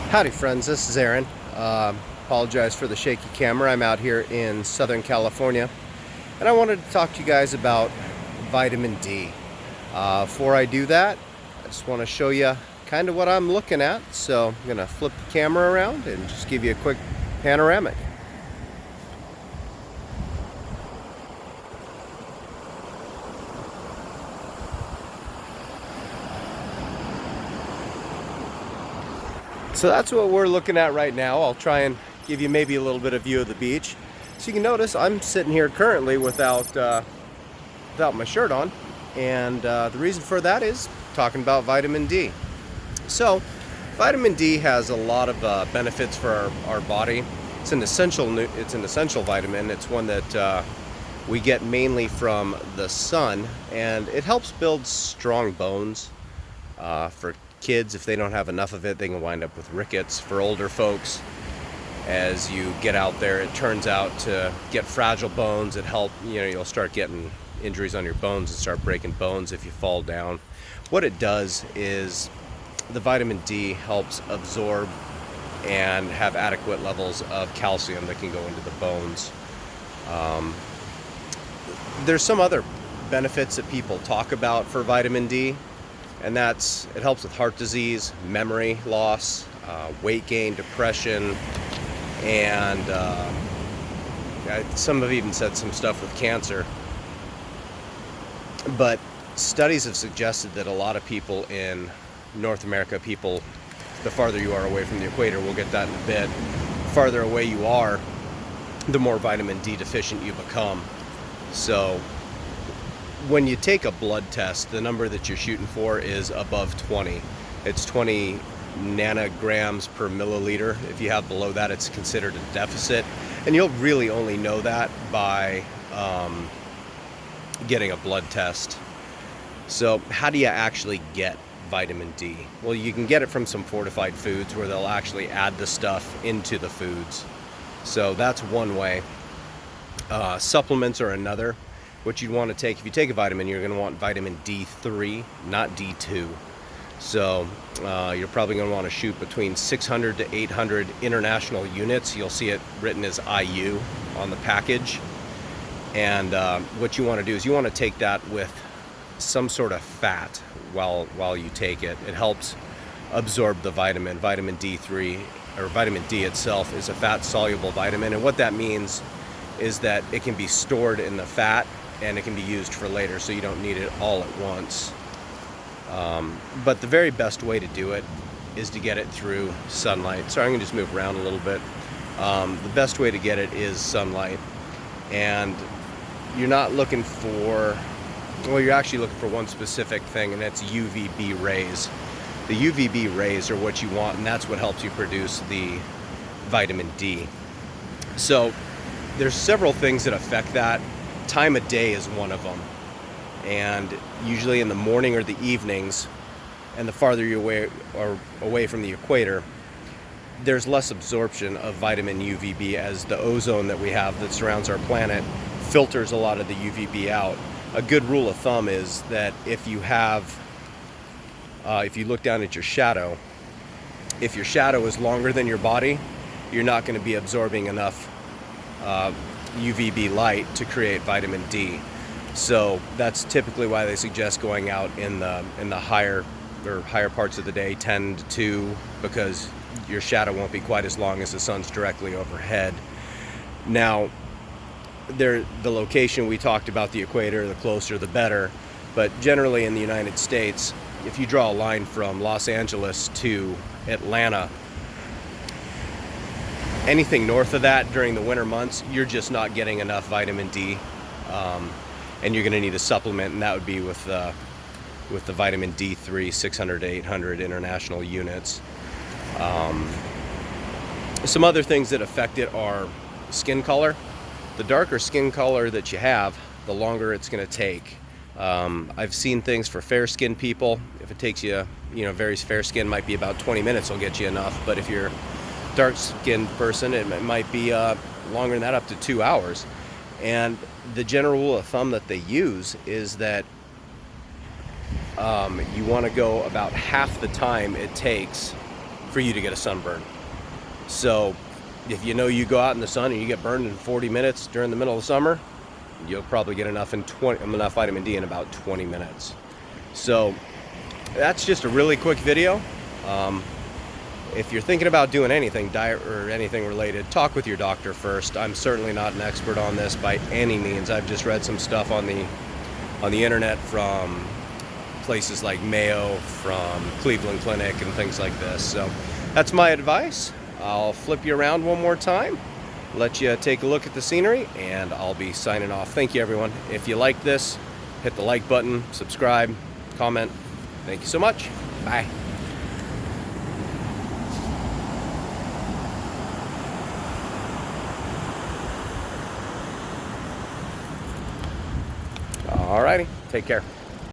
Howdy friends, this is Aaron. Apologize for the shaky camera. I'm out here in Southern California and I wanted to talk to you guys about vitamin D. Before I do that, I just want to show you kind of what I'm looking at. So I'm going to flip the camera around and just give you a quick panoramic. So that's what we're looking at right now. I'll try and give you maybe a little bit of view of the beach. So you can notice I'm sitting here currently without my shirt on. And the reason for that is talking about vitamin D. So vitamin D has a lot of benefits for our body. It's an essential vitamin. It's one that we get mainly from the sun, and it helps build strong bones. For kids, if they don't have enough of it, they can wind up with rickets. For older folks, as you get out there, it turns out to get fragile bones. You'll start getting injuries on your bones and start breaking bones if you fall down. What it does is the vitamin D helps absorb and have adequate levels of calcium that can go into the bones. There's some other benefits that people talk about for vitamin D, and that's it helps with heart disease, memory loss, weight gain, depression, and some have even said some stuff with cancer. But studies have suggested that a lot of people in North America, the farther you are away from the equator, we'll get that in a bit, the farther away you are, the more vitamin D deficient you become. So when you take a blood test, the number that you're shooting for is above 20. It's 20 nanograms per milliliter. If you have below that, it's considered a deficit. And you'll really only know that by getting a blood test. So how do you actually get vitamin D? Well, you can get it from some fortified foods where they'll actually add the stuff into the foods. So that's one way. Supplements are another. What you'd want to take, if you take a vitamin, you're going to want vitamin D3, not D2. So you're probably going to want to shoot between 600 to 800 international units. You'll see it written as IU on the package. And what you want to do is you want to take that with some sort of fat while you take it. It helps absorb the vitamin. Vitamin D3, or vitamin D itself, is a fat-soluble vitamin. And what that means is that it can be stored in the fat and it can be used for later, so you don't need it all at once. But the very best way to do it is to get it through sunlight. Sorry, I'm going to just move around a little bit. The best way to get it is sunlight. And you're not looking for, well, you're actually looking for one specific thing, and that's UVB rays. The UVB rays are what you want, and that's what helps you produce the vitamin D. So there's several things that affect that. Time of day is one of them, and usually in the morning or the evenings, and the farther you're away from the equator, there's less absorption of vitamin UVB, as the ozone that we have that surrounds our planet filters a lot of the UVB out. A good rule of thumb is that if you look down at your shadow, if your shadow is longer than your body, you're not going to be absorbing enough UVB light to create vitamin D. So that's typically why they suggest going out in the higher parts of the day, 10 to 2, because your shadow won't be quite as long as the sun's directly overhead. Now, the location we talked about, the equator, the closer the better, but generally in the United States, if you draw a line from Los Angeles to Atlanta, anything north of that during the winter months, you're just not getting enough vitamin D, and you're going to need a supplement, and that would be with the vitamin D3, 600 to 800 international units. Some other things that affect it are skin color. The darker skin color that you have, the longer it's going to take. I've seen things for fair-skinned people. If it takes you, very fair skin, might be about 20 minutes will get you enough. But if you're dark-skinned person, it might be longer than that, up to 2 hours. And the general rule of thumb that they use is that you want to go about half the time it takes for you to get a sunburn. So if you know you go out in the sun and you get burned in 40 minutes during the middle of the summer, you'll probably get enough vitamin D in about 20 minutes. So that's just a really quick video. If you're thinking about doing anything, diet or anything related, talk with your doctor first. I'm certainly not an expert on this by any means. I've just read some stuff on the internet from places like Mayo, from Cleveland Clinic and things like this. So that's my advice. I'll flip you around one more time, let you take a look at the scenery, and I'll be signing off. Thank you, everyone. If you like this, hit the like button, subscribe, comment. Thank you so much. Bye. Alrighty, take care.